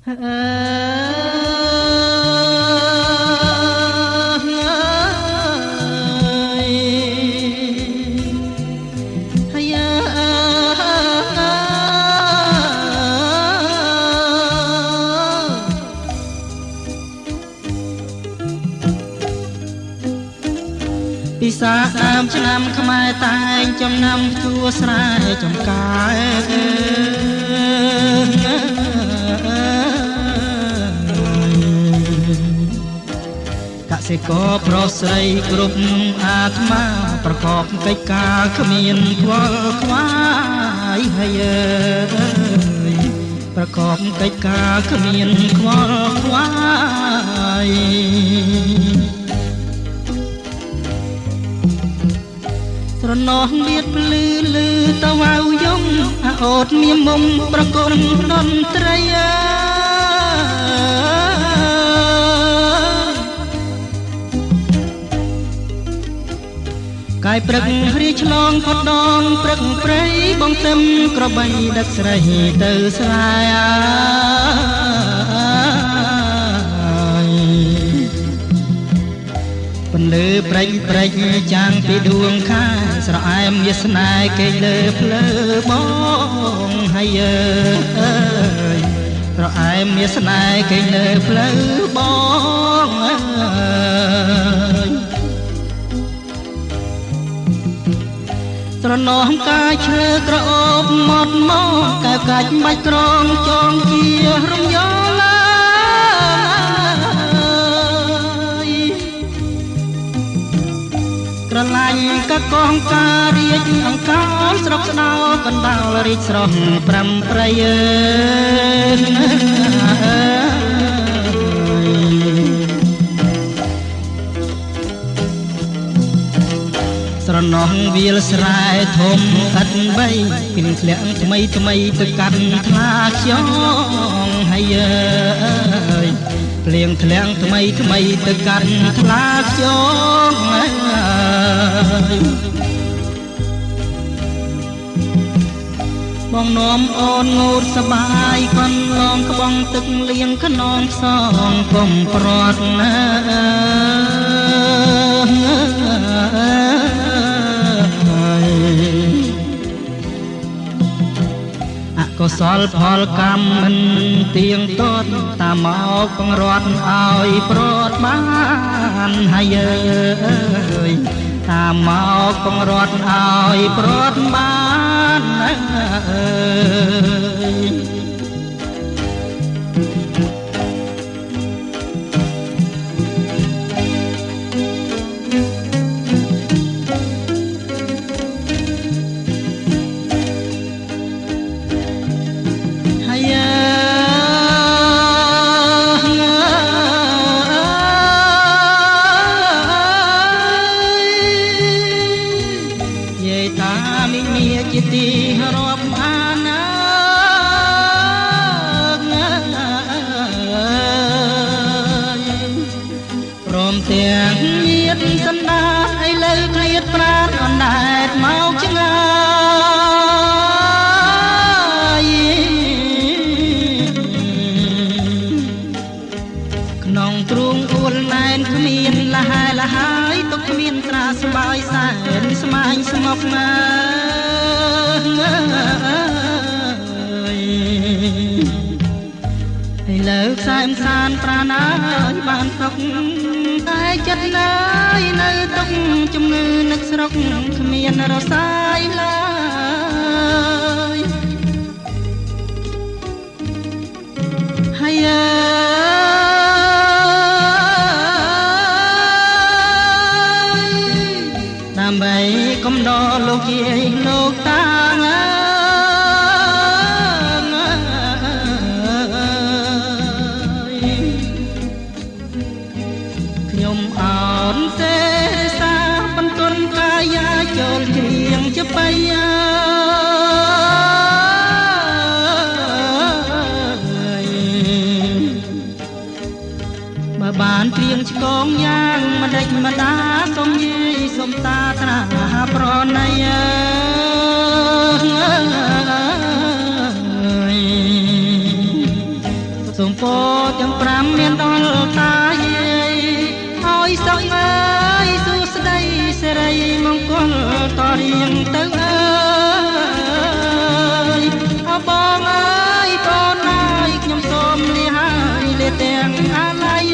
អើយហើយពិសាដើមឆ្នាំខ្មែរតែងចំណាំជួស្រែចំការកសិករប្រុសស្រីគ្រប់អាត្មាប្រកបកិច្ចការគ្មានខ្វល់ខ្វាយហើយប្រកបកិច្ចការគ្មានខ្វល់ខ្វាយស្រណោះមានភ្លឺលឺតវ៉ៅយំអាអូតមានមុំប្រគំតន្ត្រីកាយព្រឹករីឆ្លងផុតដងព្រឹកព្រៃបងទឹមក្របីដឹកស្រីទៅស្រែពន្លឺព្រិចព្រិចចាំងពីដួងខាស្រអែមវាស្នេហ៍គេលើភ្លើបងហើយអើយស្រអែមវាស្នេហ៍គេលើភ្លើបងអើយស្រណោះកាយឈើក្រអូបមកមកកែវកាច់បាច់ក្រងចងជារំយោឡាក្រឡាញ់កកងការរាជអង្កលស្រុកស្ដោកណ្ដាលរីកស្រស់ប្រាំប្រៃស្រណោះវាលស្រែធំឥតបីពីធ្លាក់ថ្មីថ្មីទៅកាត់ថ្លាខ្យងហើយភ្លៀងធ្លាក់ថ្មីថ្មីទៅកាត់ថ្លាខ្យងបងនាំអូនងូតសបាយកន្លងក្បងទឹកលៀងខ្នងខ្សងកុំប្រត់ណាអកុសលផលកម្មមិនទៀងទាត់តាមមកបង្រត់ឲ្យប្រត់បានហើយតាមមកបង្រត់ឲ្យប្រត់បានជាទីរាប់អានព្រមទាំងមានសន្តានឥឡូវឃ្លាតប្រាណអណ្ដែតមកឆ្ងាយក្នុងទ្រូងអួលណែនគ្មានលះលហើយទុកគ្មានត្រាស្បើយសែនស្មាញស្ងប់ណាឥឡូវខ្សែមសានប្រាណាយបានទុកតែចិត្តណាយនៅទុកជំងឺនឹកស្រុកគ្មានរសាយឡើយហើយដើម្បីកំដរលោកយាយលោកតាខ្ញុំអោនទេសាបន្ទន់កាយាចូលជ្រៀងជាបៃបើបានព្រៀងឆ្កងយ៉ាងម្ដេចម្ដាសុំយាយសុំតាត្រាប្រណី សូមពោទាំង5មានដល់តាយាយឲ្យសុខអើយសួស្ដីសិរីមង្គលតរៀងទៅអើយអបងអើយបងអើយខ្ញុំសូមលាហើយលាទាំងអាឡ័យ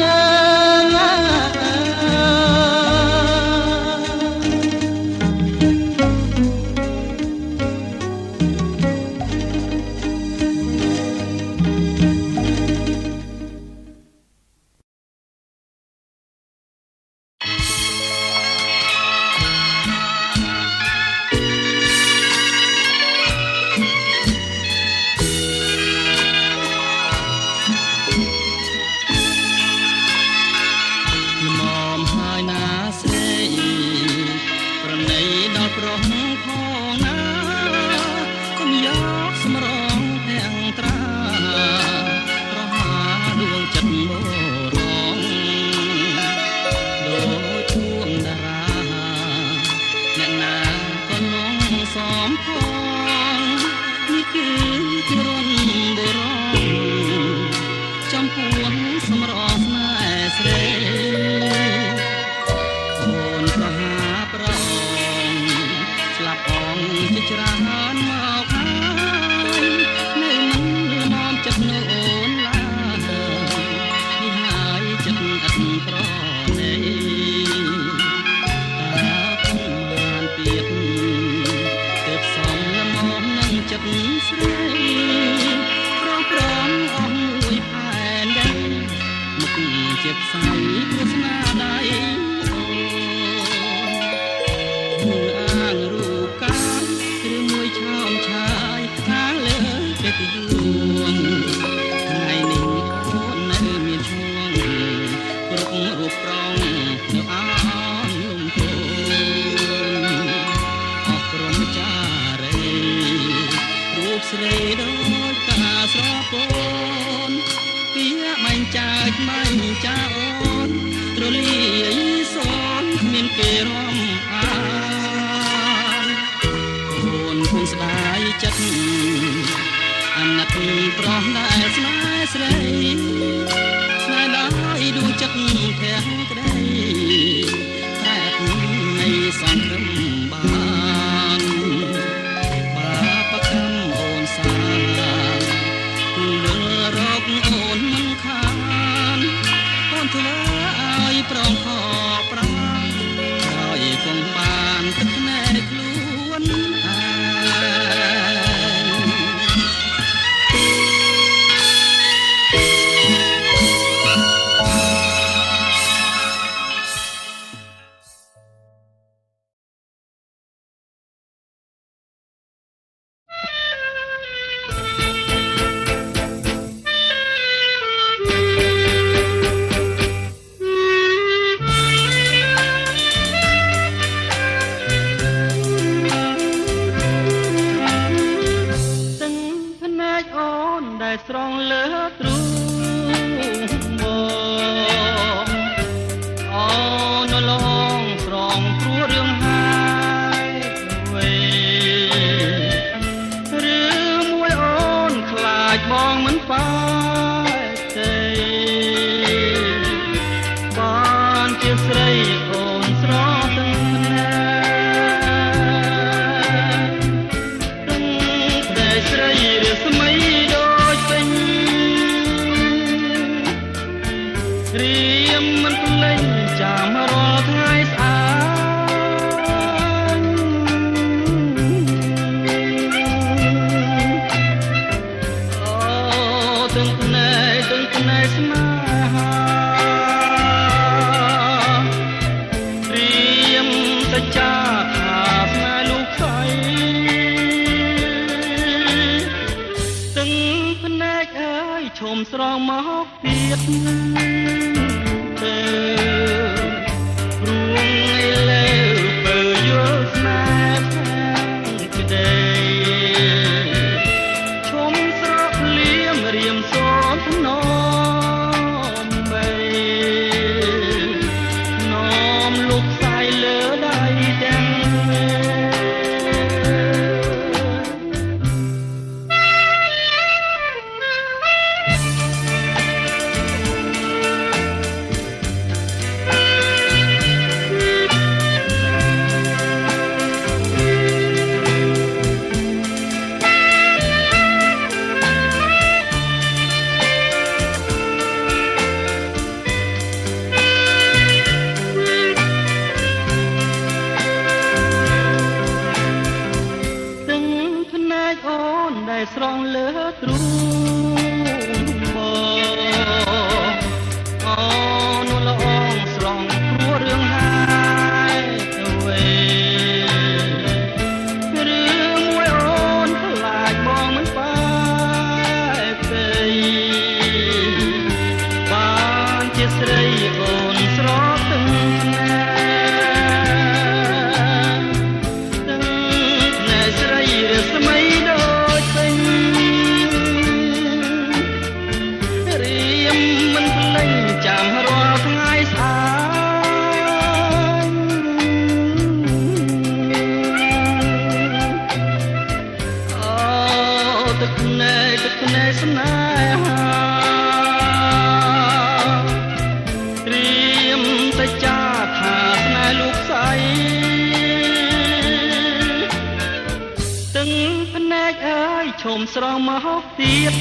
ហូបទៀត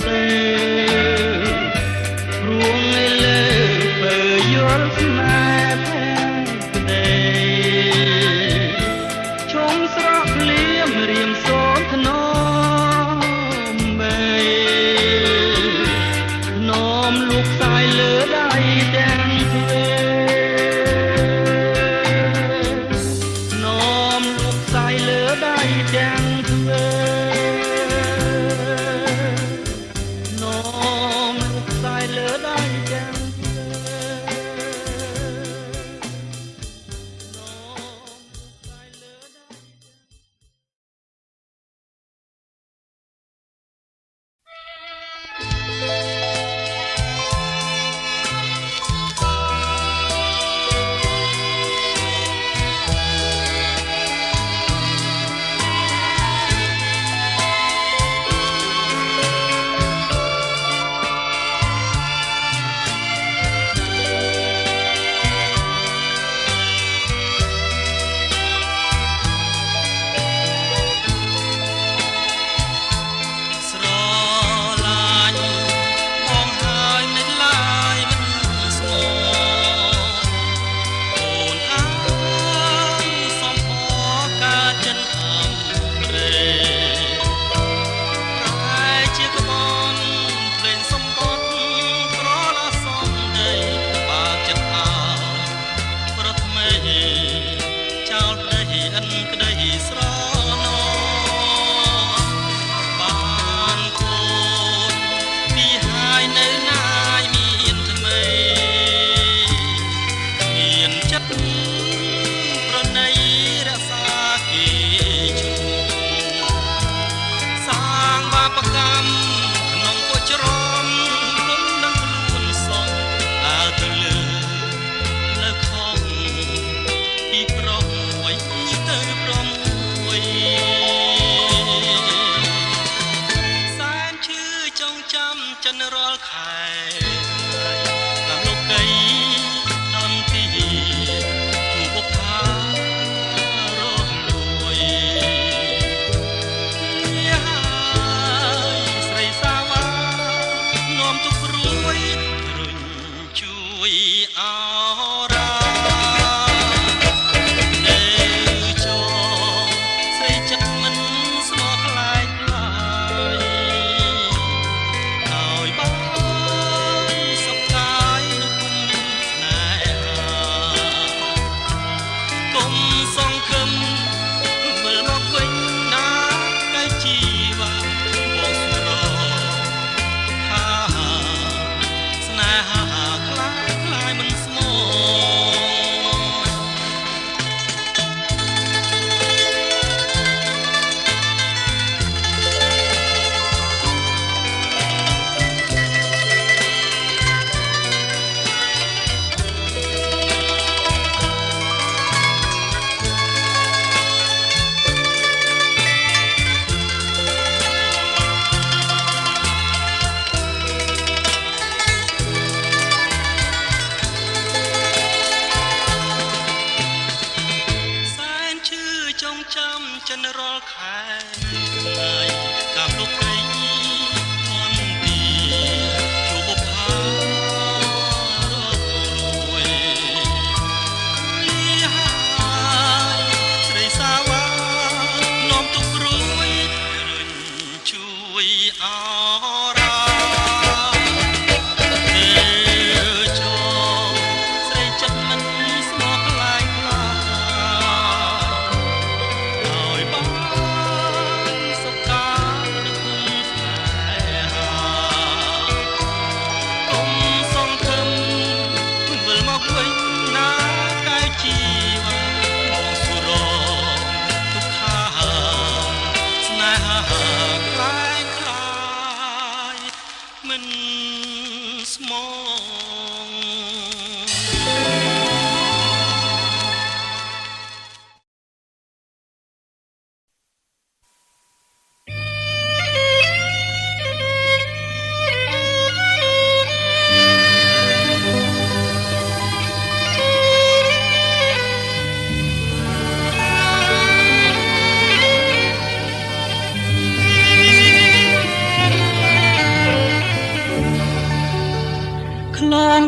ទេរួងឯលើបើយល់ស្នេហ៍តែក្តីឈុំស្រក់ភ្លៀមរៀមសូនធ្នមបីនំលោកខ្សែលើដៃទាំងទ្វេនំលោកខ្សែលើដៃទាំងទ្វេនំលោកខ្សែលើដៃទាំងទ្វេនំលោកខ្សែលើដៃ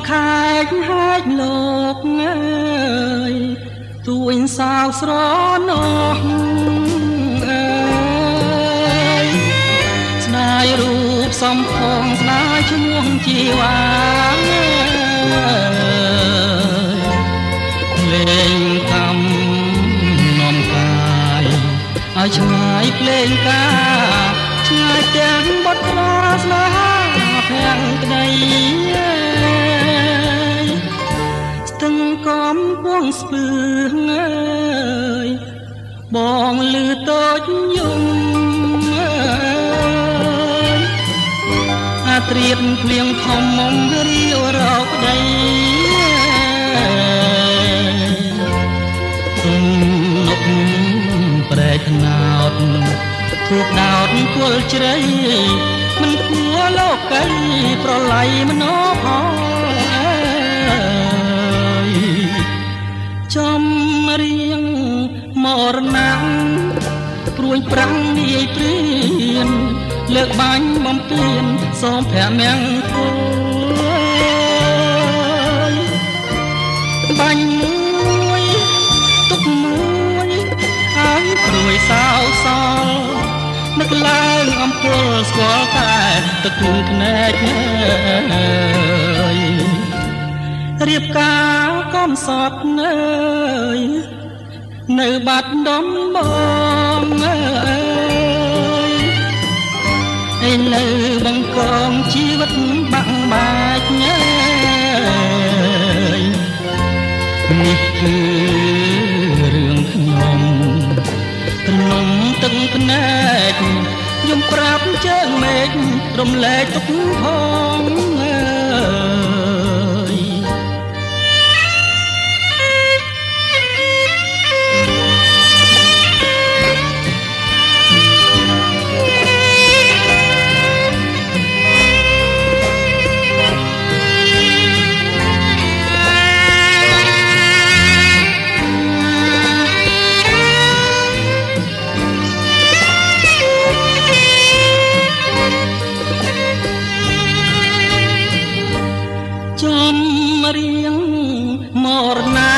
ខែកហាច់លោកអើយទួញសោកស្រណោះអើយស្ដាយរូបសំផងស្ដាយឈ្មោះជីវ៉ាលេងកំនំកាយឲ្យឆ្ងាយភ្លេងការឆ្ងាយទាំងបត់ក្លាស្នេហាភាំងក្តីស្ទឹងកំពុងស្ពឺងើយបងលឺតូចយំអាត្រៀតភ្លៀងធំមុំរាវរកក្តីទុំនុកប្រែកណោតធូបដោតគល់ជ្រៃមិនគួរលោកីប្រឡ័យមនោផងចំរៀងមរណៈព្រួយប្រាំងនាយព្រានលើកបាញ់បំពេញសូមព្រះមង្គលបាញ់មួយទុកមួយឲ្យព្រួយសោកសល់នឹកឡើងអំពើស្គាល់តែទឹកភ្នែករៀបការកំសត់នៅបាត់ដំបងឯនៅបង្កងជីវិតបាក់បាច់នេះគឺរឿងខ្ញុំទំនុំទឹកភ្នែកខ្ញុំប្រាប់ជើងមេឃរំលែកទុកផងរៀងមរណៈ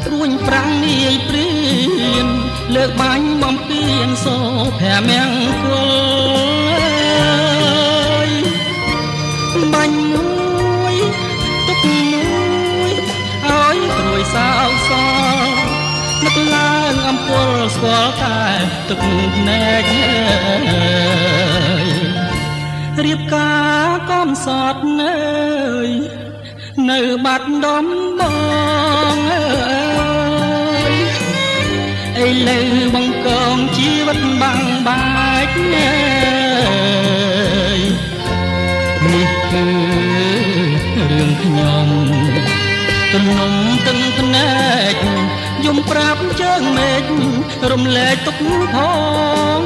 ព្រួញប្រាំងនាយព្រានលើកបាញ់បំពេញសូព្រះមង្គលបាញ់មួយទុកមួយឲ្យព្រួយសោកសល់នឹកឡើងអំពើស្គាល់តែទឹកភ្នែករៀបការកំសត់នៅបាត់ដំបងឥឡូវបង្កងជីវិតបាំងបាច់នេះគឺរឿងខ្ញុំទំនុំទឹកភ្នែកយំប្រាប់ជើងមេឃរំលែកទុកផង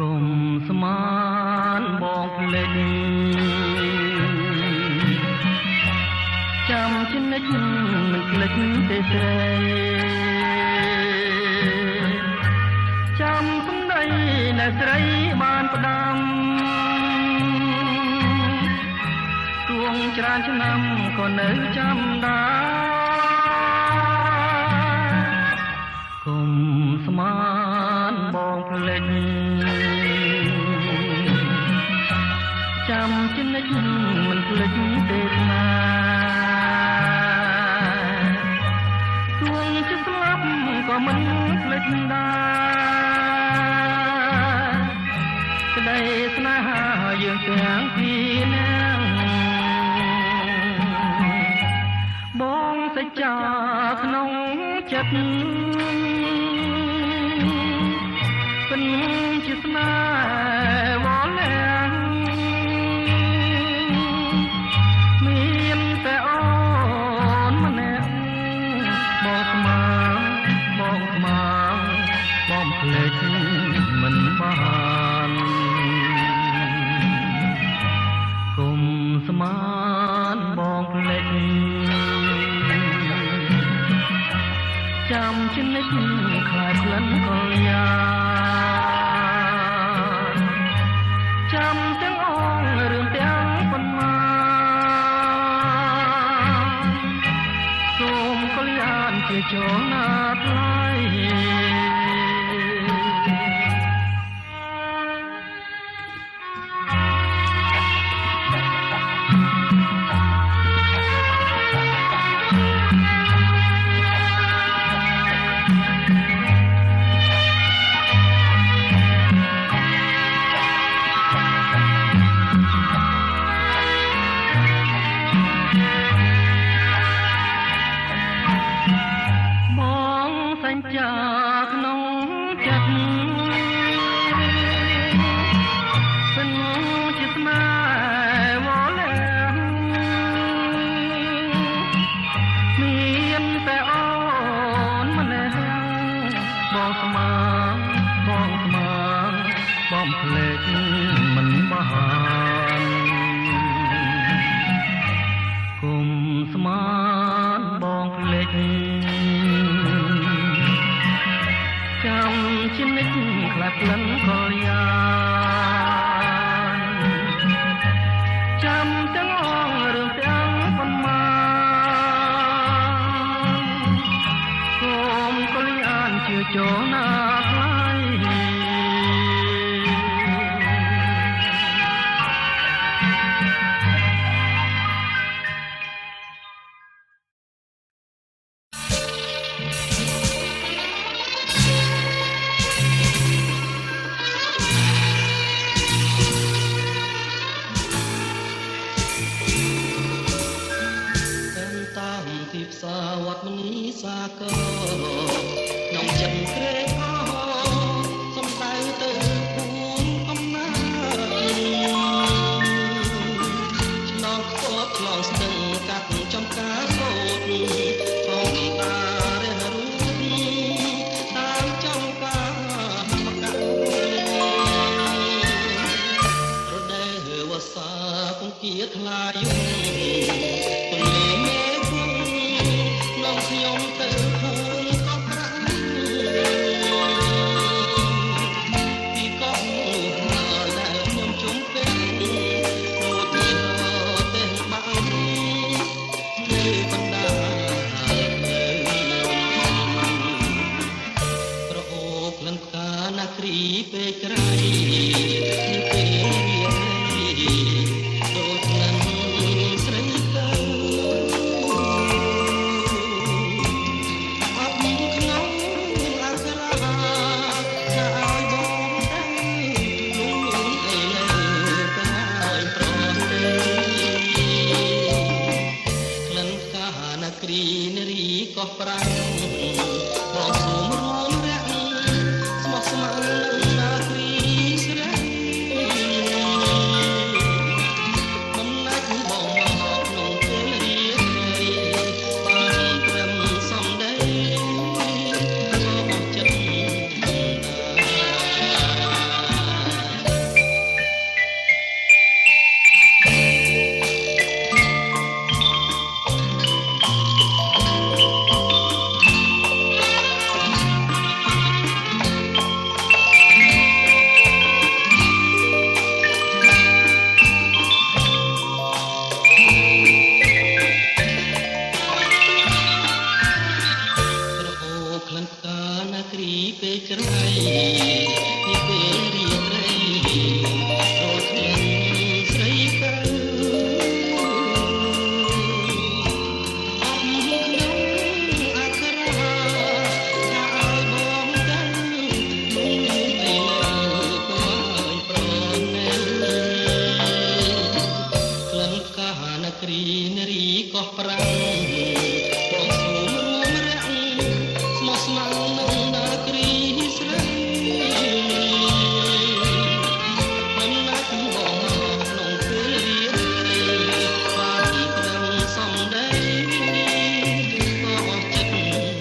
គុំស្មានបងភ្លេចចាំជានិច្ចមិនភ្លេចទេស្រីចាំសំដីអ្នកស្រីបានផ្ដាំទួងច្រើនឆ្នាំក៏នៅចាំដែរគុំស្មានបងភ្លេចចាំជានិច្ចមិនភ្លេចទេណាទួងជាស្លាប់ក៏មិនភ្លេចដែរក្តីស្នេហាយើងទាំងពីរនាក់បងសច្ចាក្នុងចិត្តពិនជាស្នេហ៍វល់លាំងមានតែអូនម្នាក់បងស្មានបងស្មានបងភ្លេចមិនបានគុំស្មានបងភ្លេចចាំជានិច្ចខ្លាចក្លិនកលយាចាំទាំងអងរឿងទាំងប៉ុន្មានសូមកលយានជាចូលណាថ្លៃចាក្នុងចិត្តពិនជាស្នេហ៍វល់លាំងមានតែអូនម្នាក់បងស្មានបងស្មានបងភ្លេចមិនបានគុំស្មានបងភ្លេចចាំជានិច្ចខ្លាចក្លិនកលយាចាំទាំងអងរឿងទាំងប៉ុន្មានសូមកលយានជឿចូលណាថ្លៃផ្សារវត្តមនីសាគរក្នុងចិត្តក្រេកអសំដៅទៅភូមិអំណាចឆ្លងខ្ពស់ឆ្លងស្ទឹងកាត់ចំការកោតផងតារះរូបតាមចំការមកកាត់រដូវវស្សាពងគៀថ្លាយំទន្លេមេខ្ញុំទៅឃើញក៏ប្រាំ ចូលខ្ញុំស្រីកើកោះប្រាំងបងសួររួមរាក់ស្មោះស្ម័គ្រនឹងនាគ្រីស្រីអំណាចបងក្នុងពេលរៀនបានពីត្រឹមសំដីក៏អស់ចិត្ត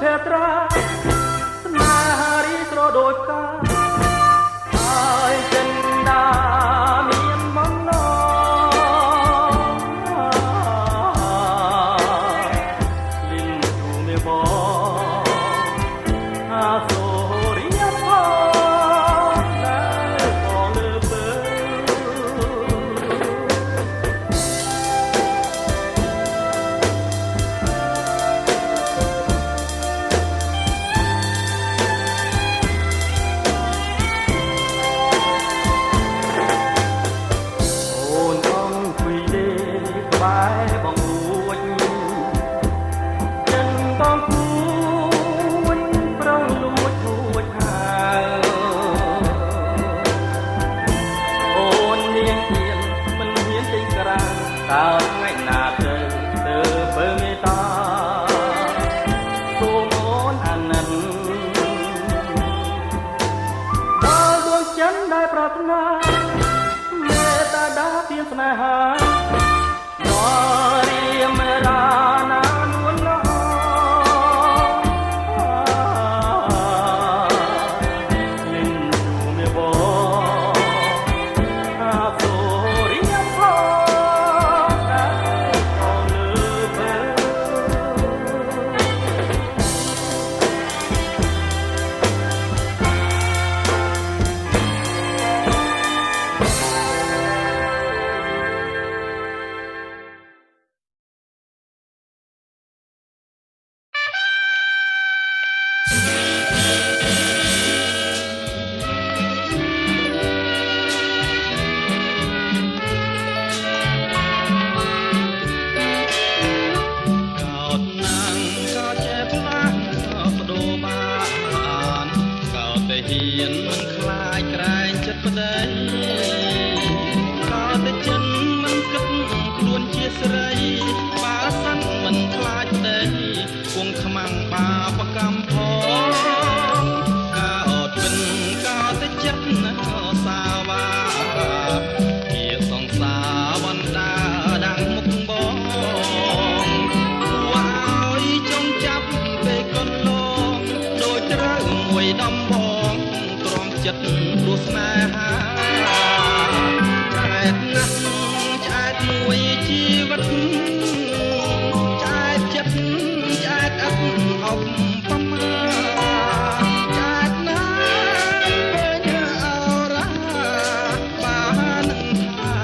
ភេត្រាស្នេហារីស្រដូចផ្កាហើយចិនដាមានបំណងលិនទូមេបងអាសូរីយ៉ាផងដែលបងលើពើតើថ្ងៃណាទៅបើមេតាសូមអូនអាណិតដល់ដួងច័ន្ទដែលប្រាថ្នាមេត្តាដាពីស្នេហាដល់រៀមរាណានួនណោលិនទូមេបងអាសូរីយ៉ាផងមិនខ្លាចក្រែងចិត្តប្តីក៏តែចិនមិនគិតខ្លួនជាស្រីបើសិនមិនខ្លាចប្តីគង់ខ្មាំងបាបកម្មផងក៏អត់ពិនក៏តែចិត្តណាសាវាជាសង្សារវណ្ដាដាំងមុខបងឲ្យចង់ចាប់ពេលកន្លងដូចត្រូវមួយដំបងចិត្តព្រោះស្នេហាឆ្អែតណាស់ឆ្អែតមួយជីវិតឆ្អែតចិត្តឆ្អែតអត់អប់ប្រមាឆ្អែតណាស់ពេញអរ៉ាបាននឹងថា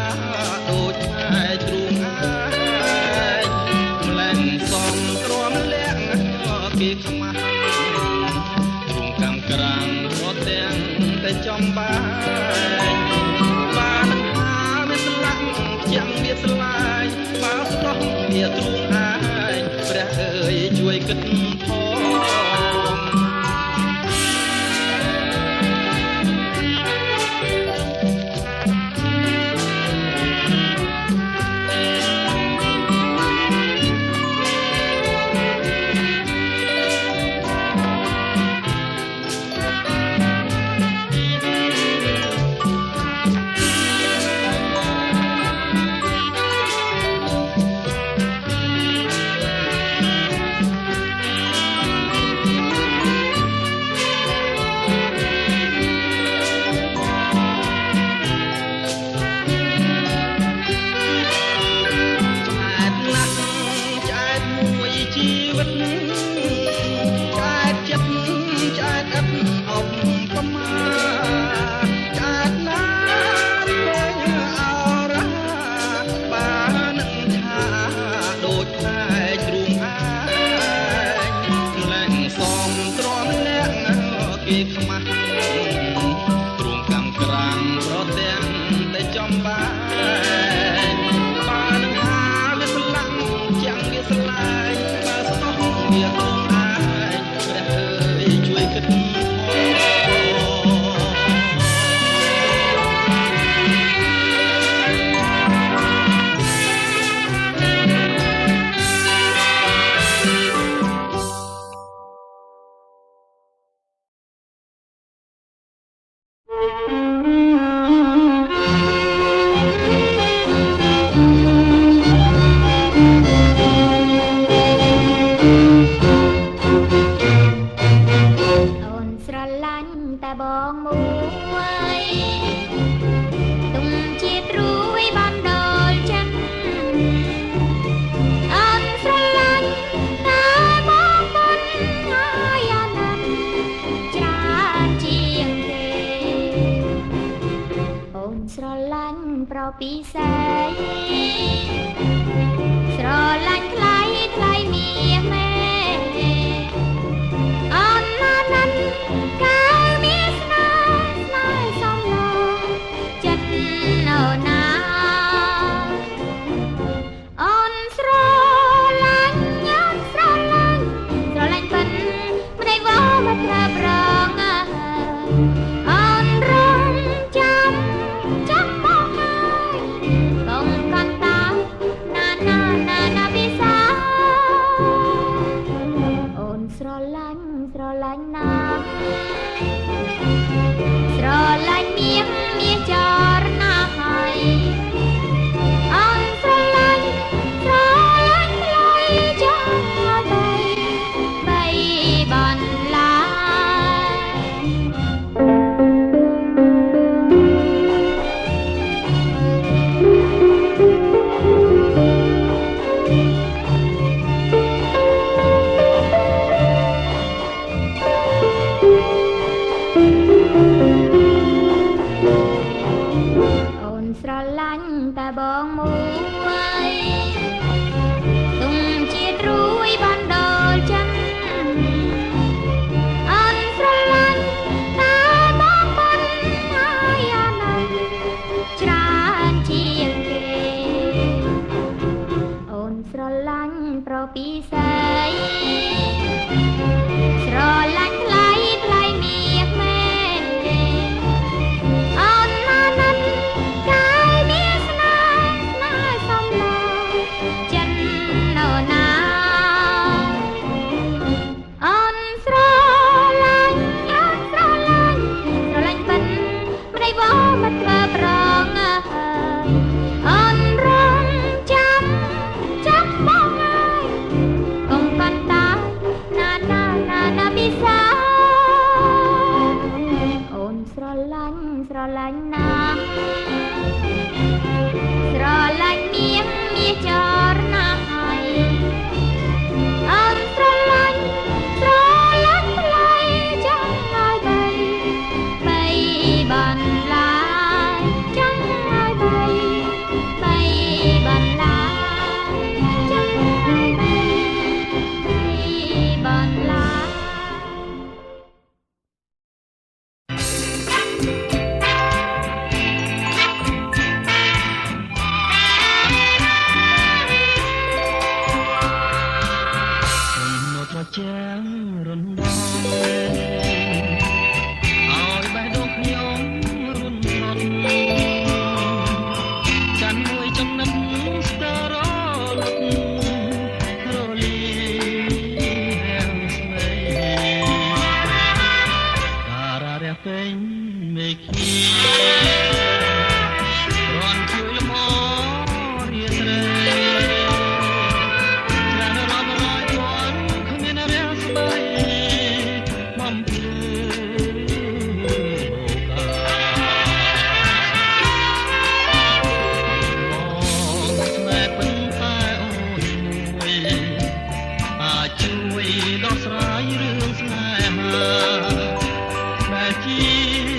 ដូចឆ្អែតទ្រូងអាយម្លែងសំទ្រាំលាក់គេខ្មាស់ទ្រូងកម្មក្រាំងរត់ទាំងតែចំបានបានថាវាស្លាក់ចាំវាស្លាយបើស្ដោះវាទ្រូងអាយព្រះអើយជួយគិតផង គេខ្មាស់ទ្រូងកម្មក្រាំងប្រទាំងតែចំបានបើនឹងថាវាស្លាប់ចាំងវាស្លាយបើស្ទោះវាគង់អាចព្រះអើយជួយគិតពីសេស្រឡាញ់ថ្លៃថ្លៃមាសមេអនណានកាលមានស្នេហ៍សំឡងចិត្តនៅណាអូនស្រឡាញ់ស្រឡាញ់ពិនមិនได้វល់មកត្រើប្រងអូនរងចាំមកស្រឡាញ់ណាស់ស្រឡាញ់មាសចរណាស់ហើយអនស្រឡាញ់ថ្លៃចាស់បីបន្លាស្រឡាញ់តែបងមួយទុំជាត្រួយបានដល់ចឹងអនស្រឡាញ់តែបងប៉ុនហើយអាណិតច្រើនជាងគេអូនស្រឡាញ់ប្រពីសេស្រឡាញ់ថ្លៃមាសមេអូនណានស្រឡាញ់ណាស់ស្រឡាញ់មាសចរណាស់ហើយអូនស្រឡាញ់ថ្លៃចាស់ហើយបីបន្លាចាស់ហើយបីបន្លាចាស់ហើយបីបន្លា ជា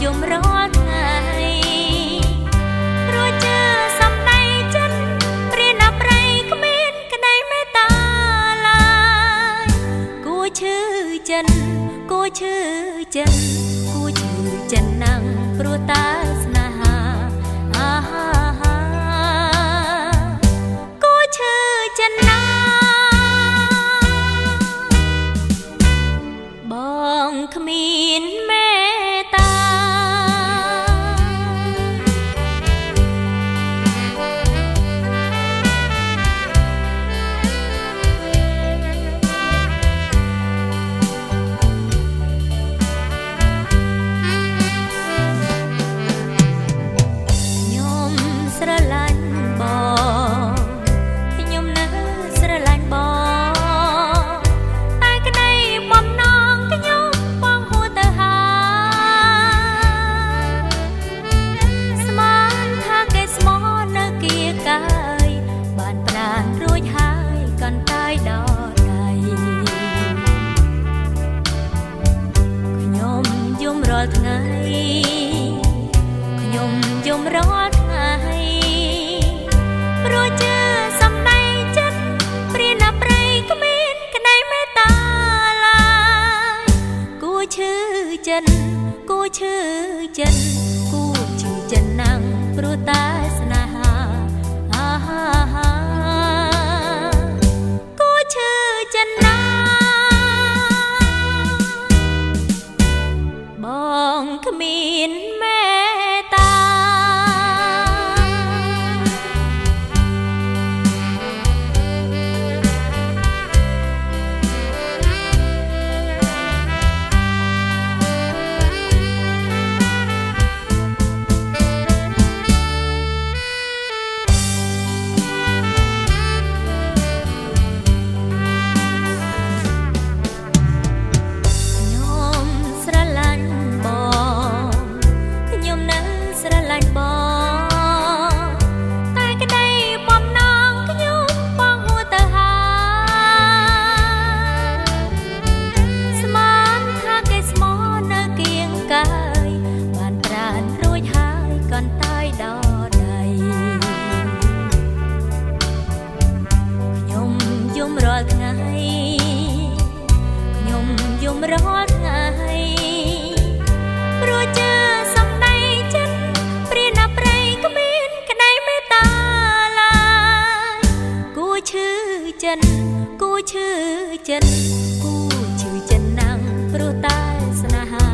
យំរាល់ថ្ងៃព្រោះជឿសំដីចិត្តព្រានអប្រៃគ្មានក្តីមេត្តាឡើយគួឈឺចិនគួឈឺចិនគួឈឺចិនណាំងព្រោះតែស្នេហាគួឈឺចិនណាបងគ្មានមេត្តាខ្ញុំស្រឡាញ់បងខ្ញុំនៅស្រឡាញ់បងតែក្តីបំណងខ្ញុំបងហួរទៅហើយស្មានថាគេស្មោះនៅគៀកាយបានប្រានរួចហើយកន្តាយដល់ដៃខ្ញុំយំរាល់ថ្ងៃខ្ញុំយំរាល់ថ្ងៃព្រោះជឿសំដីចិត្តព្រានអប្រៃគ្មានក្តីមេត្តាឡើយគួឈឺចិនគួឈឺចិនគួឈឺចិនណាំងព្រោះតែស្នេហាគួឈឺចិនណាបងគ្មានមេត្តាខ្ញុំស្រឡាញ់បងខ្ញុំនៅស្រឡាញ់បងតែក្តីបំណងខ្ញុំបងហួរទៅហើយស្មានថាគេស្មោះនៅគៀងកាយបានប្រានរួចហើយកន្តាយដល់ដៃខ្ញុំយំរាល់ថ្ងៃខ្ញុំយំរាល់ថ្ងៃព្រោះជឿសំដីចិត្តព្រានអប្រៃគ្មានក្តីមេត្តាឡើយគួឈឺចិនគួឈឺចិនគួឈឺចិនណាំងព្រោះតែស្នេហា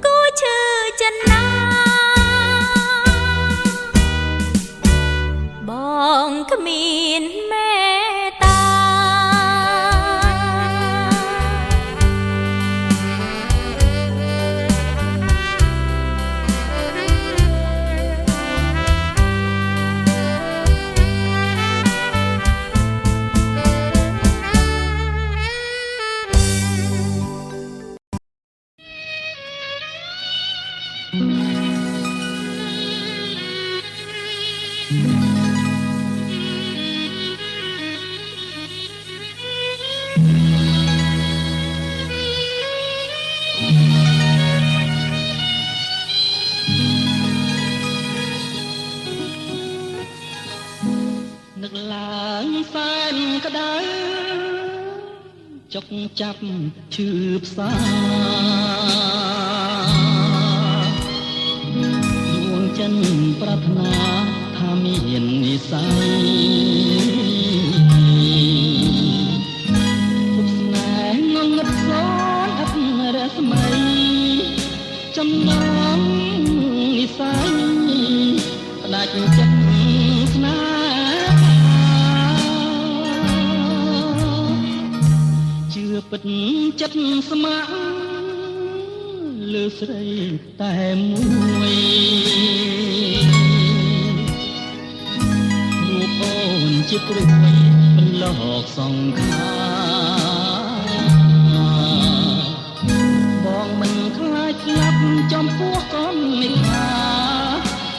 គួឈឺចិនណាបងគ្មានមេត្តានឹកឡើងសែនក្តៅចុកចាប់ឈឺផ្សាដួងចិនប្រាថ្នាថាមាននិស័យពុកស្នេហ៍ងងឹតសោនអត់រស្មីចំណងនិស័យផ្ដាច់ចិត្តស្នេហ៍ពិតចិត្តស្ម័គ្រលើស្រីតែមួយរូបអូនជាព្រួយបន្លកសង្ខាបងមិនខ្លាចស្លាប់ចំពោះកូនមិត្តា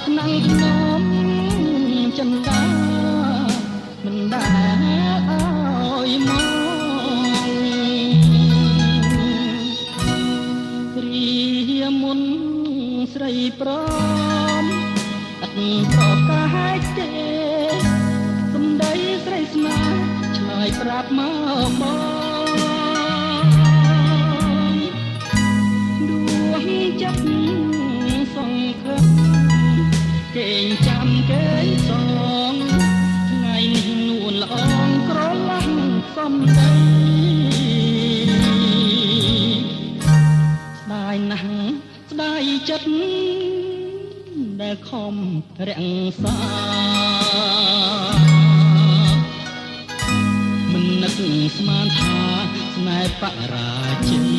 ក្នុងភ្នំចិនដាមិនដែលឲ្យមក ស្រីព្រមអត់ប្រកាសទេសំដីស្រីស្នាឆ្លើយប្រាប់មកបងដួងចិត្តសង្ឃឹមគេងចាំគេងសងថ្ងៃនេះនួនល្អងក្រឡាស់សំដីស្ដាយណាស់ស្ដាយចិត្តដែលខំរាំងសាមិននឹកស្មានថាស្នេហ៍បរាជ័យ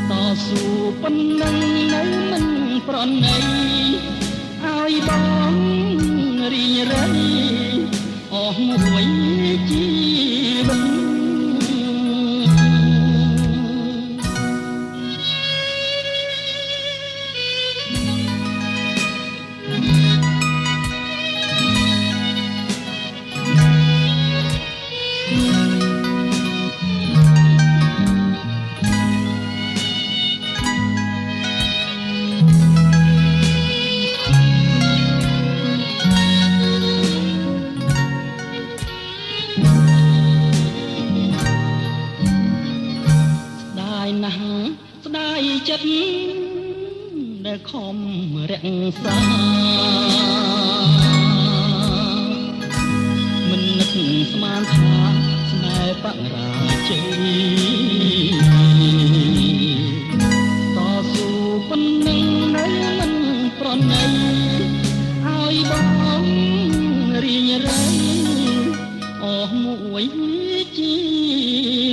តស៊ូប៉ុណ្ណឹងនៅមិនប្រណីឲ្យបងរីងរៃអស់មួយជីវិតស្ដាយចិត្តដែលខំរាំងសាមិននឹកស្មានថាស្នេហ៍បរាជ័យតស៊ូប៉ុណ្ណឹងនៅមិនប្រណីឲ្យបងរីងរៃអស់មួយជី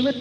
វិត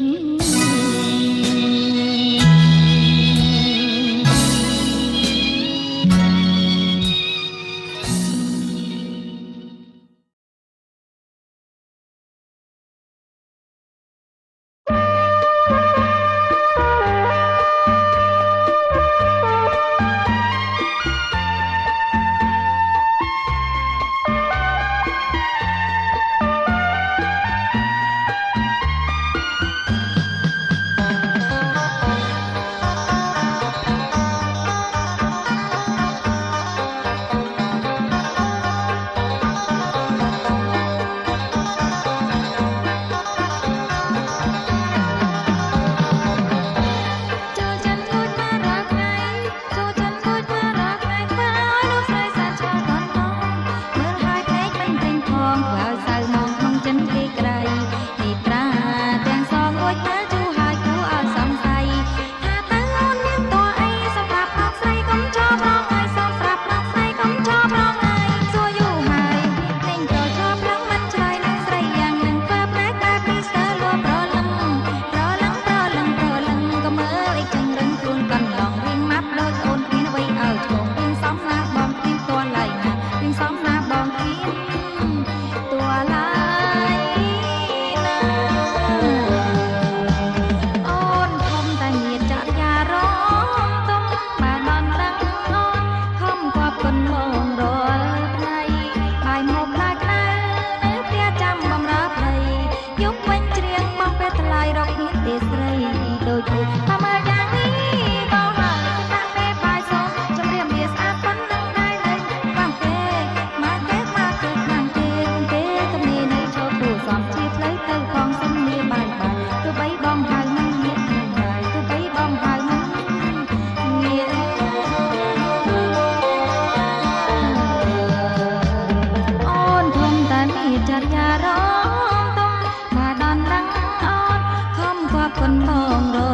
คนมองรอ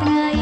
ថ្ងៃ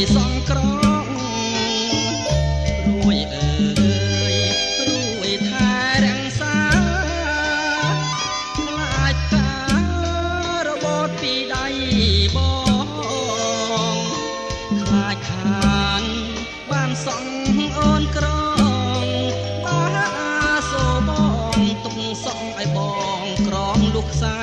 យសងក្រងរួយអើយរួយថែរក្សាខ្លាចការរបត់ពីដៃបងខ្លាចខានបានសងអូនក្រងបាសូបងទុកសងឲ្យបងក្រងលុះខ្សែ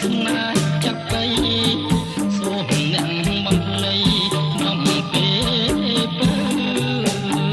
ស្នេហ៍ចាប់ទៅសូមអ្នកបំភ្លៃនាំពេលពើ អ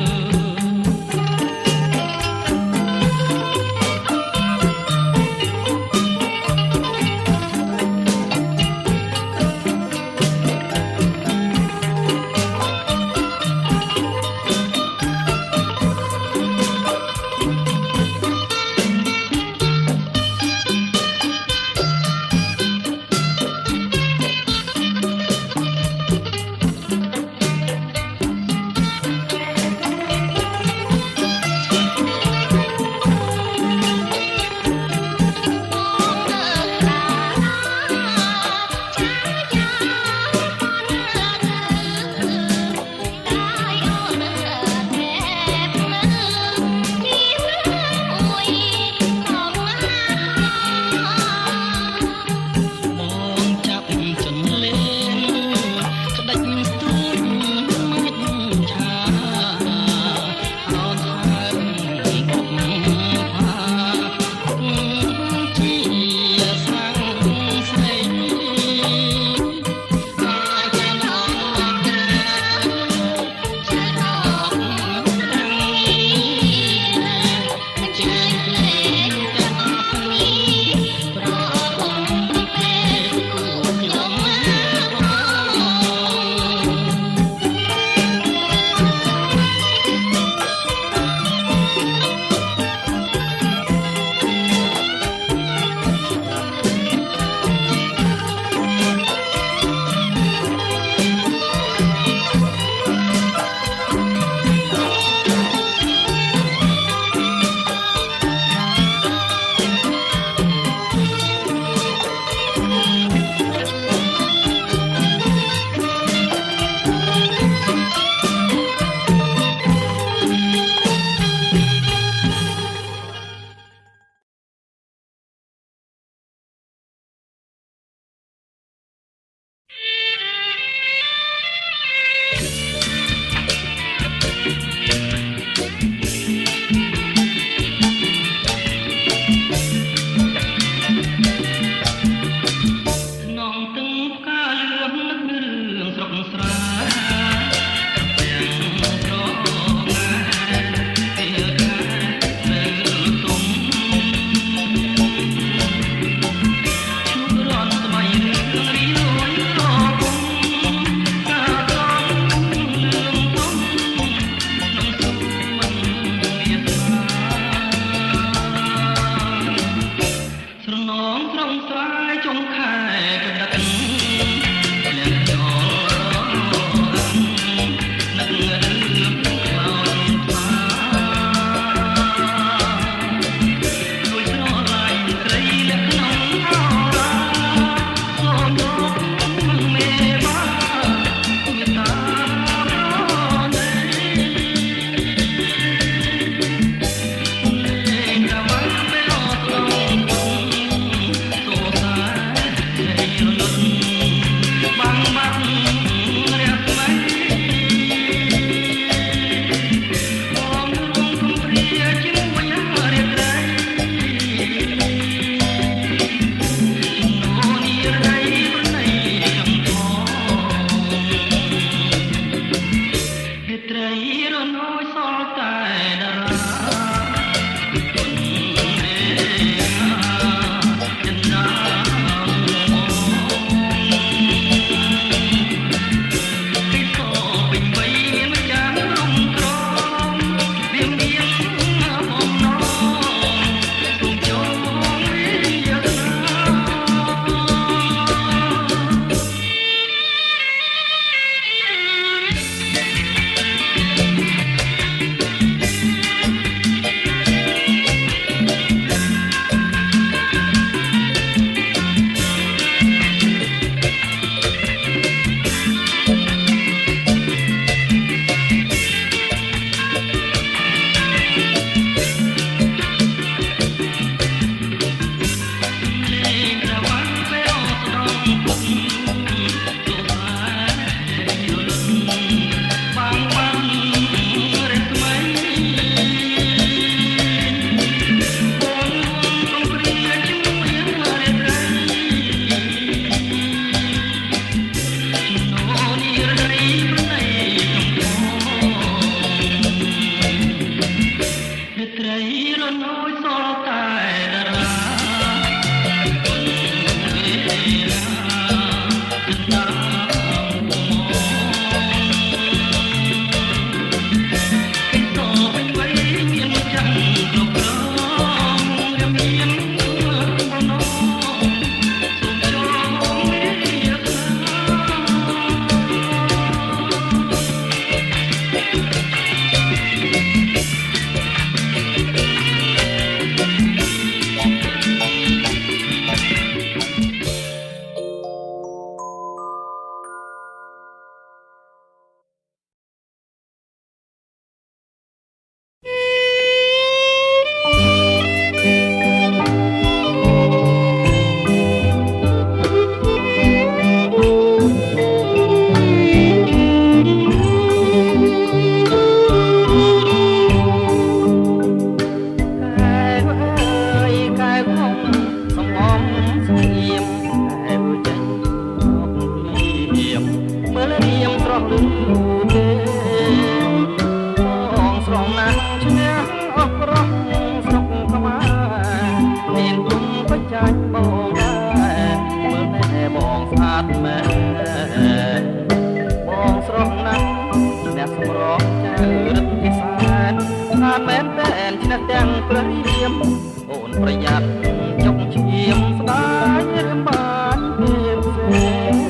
ប្រយ័ត្នចុកឈាមស្ដាយរំបានពីផ្សេង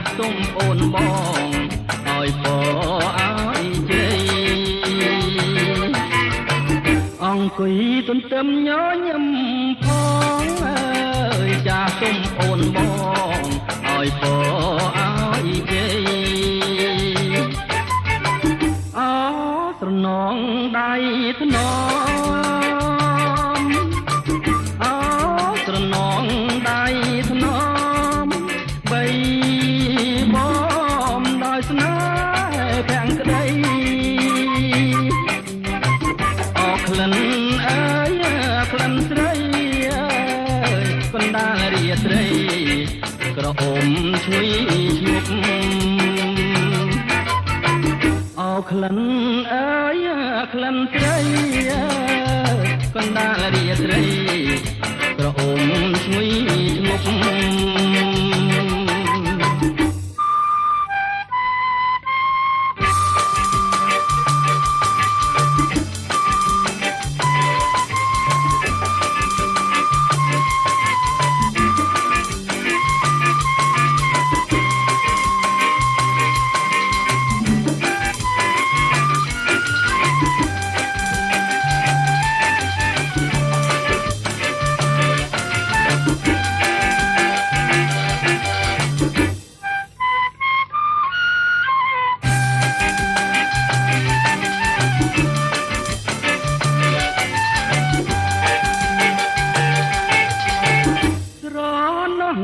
ះទុំអូនបងឲ្យពរឲ្យជ័យអង្គុយទន្ទឹមញញឹមផងអើយចាស់ទុំអូនបងឲ្យពរឲ្យជ័យអោស្រណងដៃថ្នមអោស្រណងដៃថ្នមបីបំដោយស្នេហ៍ភាំងក្តីអោក្លិនអើយក្លិនស្រីអើយកណ្ដាលរាត្រីក្រអូមឈ្ងុយឈ្ងុកអោក្លិនអើយក្លិនស្រីអើយកណ្ដាលរាត្រីក្រអូមឈ្ងុយឈ្ងុក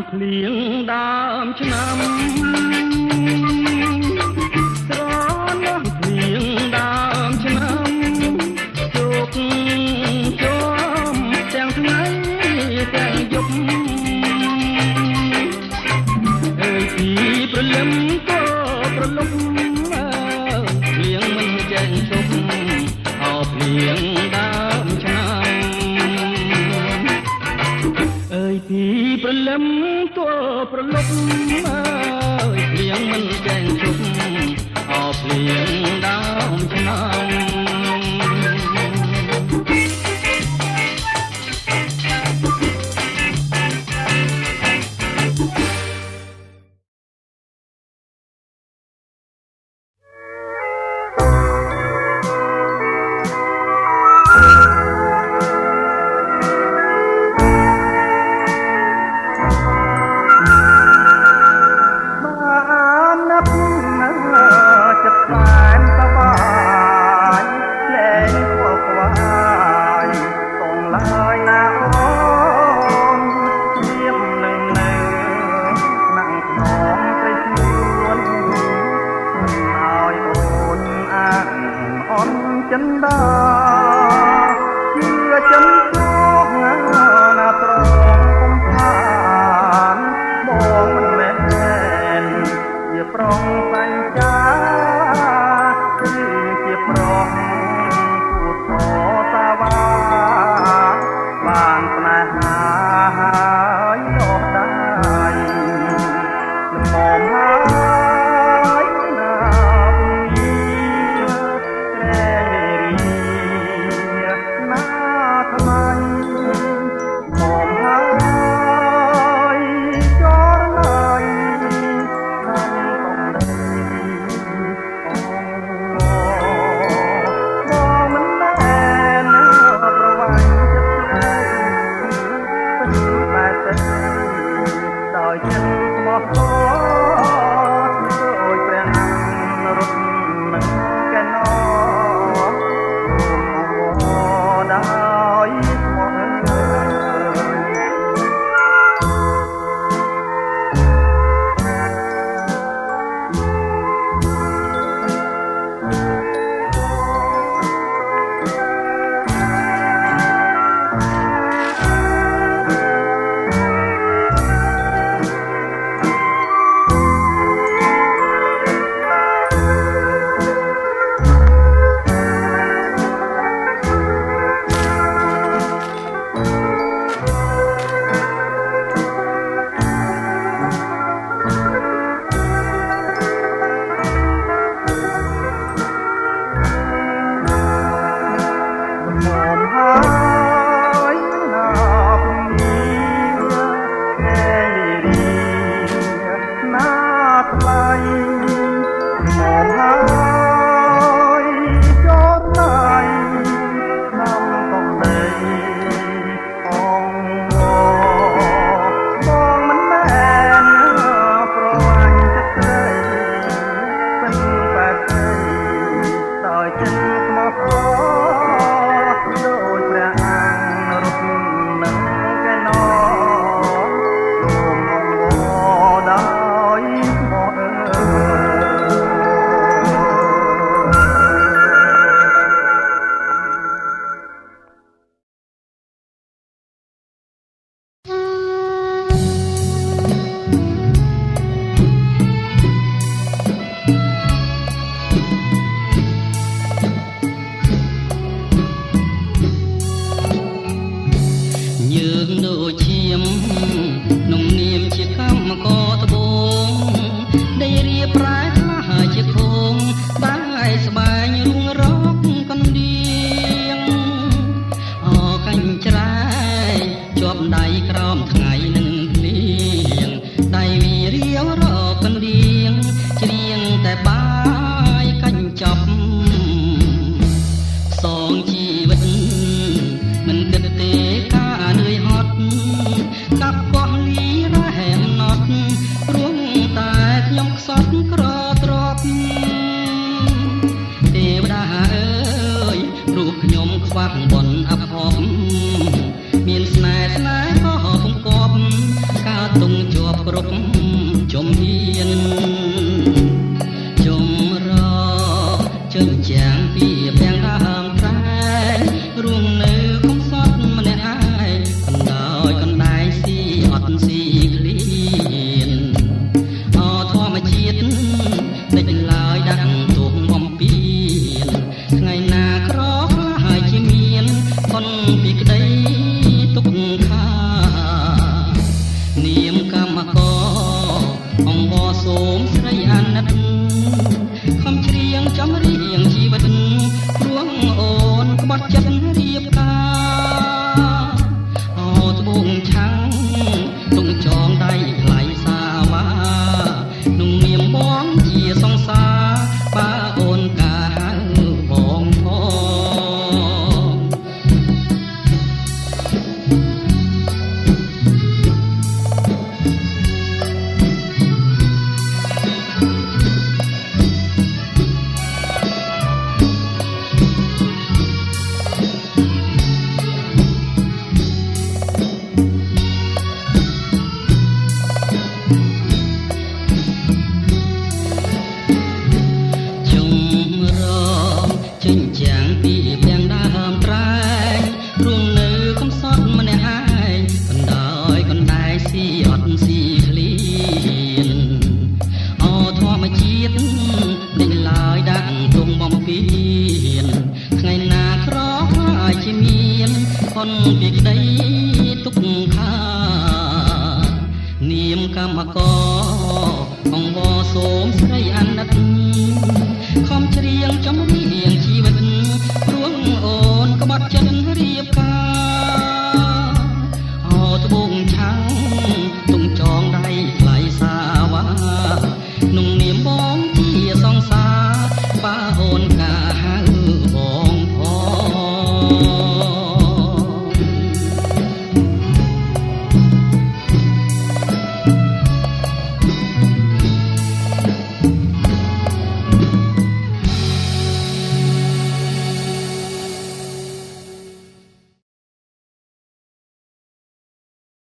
ភ្លៀងដើមឆ្នាំស្រណោះភ្លៀងដើមឆ្នាំជោគជាប់ទាំងថ្ងៃទាំងយប់អើយពីព្រលឹមក៏ប្រលប់ភ្លៀងមិនចេញជប់អោភ្លៀងដើមឆ្នាំអើយពីព្រលឹមប្រលប់អើយភ្លៀងមិនចេញជប់អោភ្លៀងដើមឆ្នាំ ខ្ញុំខ្សត់ក្រទ្របទេវតាអើយរូបខ្ញុំខ្វះបនអភ័ព្វមានស្នេហ៍ក៏ពំកប់កើតទុងជាប់គ្រប់ជំហានជំរចិញ្ចាំងពីពាំងដើមត្រែរួមនៅកំសត់ម្នាក់ឯងកណ្ដោយកណ្ដែងស៊ីអត់ស៊ីឃ្លានអធម្មជាតិតិចឡើយដាក់ទុំបំពេញថ្ងៃណាក្រខ្លះហើយជាមានផុនពីក្តីទុកខានាមកម្មករអង្គបសូមស្រីអាណិតខំច្រៀងចំរៀងជីវិតព្រួងអូនក្បត់ចិត្តរៀបការអូត្បូងឆាំងទុំចងដៃថ្លៃសាវាนุ่งនាមបងជាសង្សារបើអូនកាហៅបងផងចិញ្ចាំងពីពាំងដើមត្រែងរួមនៅកំសត់ម្នាក់ឯងកណ្ដោយកណ្ដែងស៊ីអត់ស៊ីឃ្លានអូធម្មជាតិដេញឡើយដាក់ទុំបំពេញថ្ងៃណាក្រខ្លាយជាមានផុនពីក្តីទុកខានាមកម្មករអង្គបសូមស្រីអាណិតខំច្រៀងចំរៀងជីវិតព្រួងអូនក្បត់ចិត្ត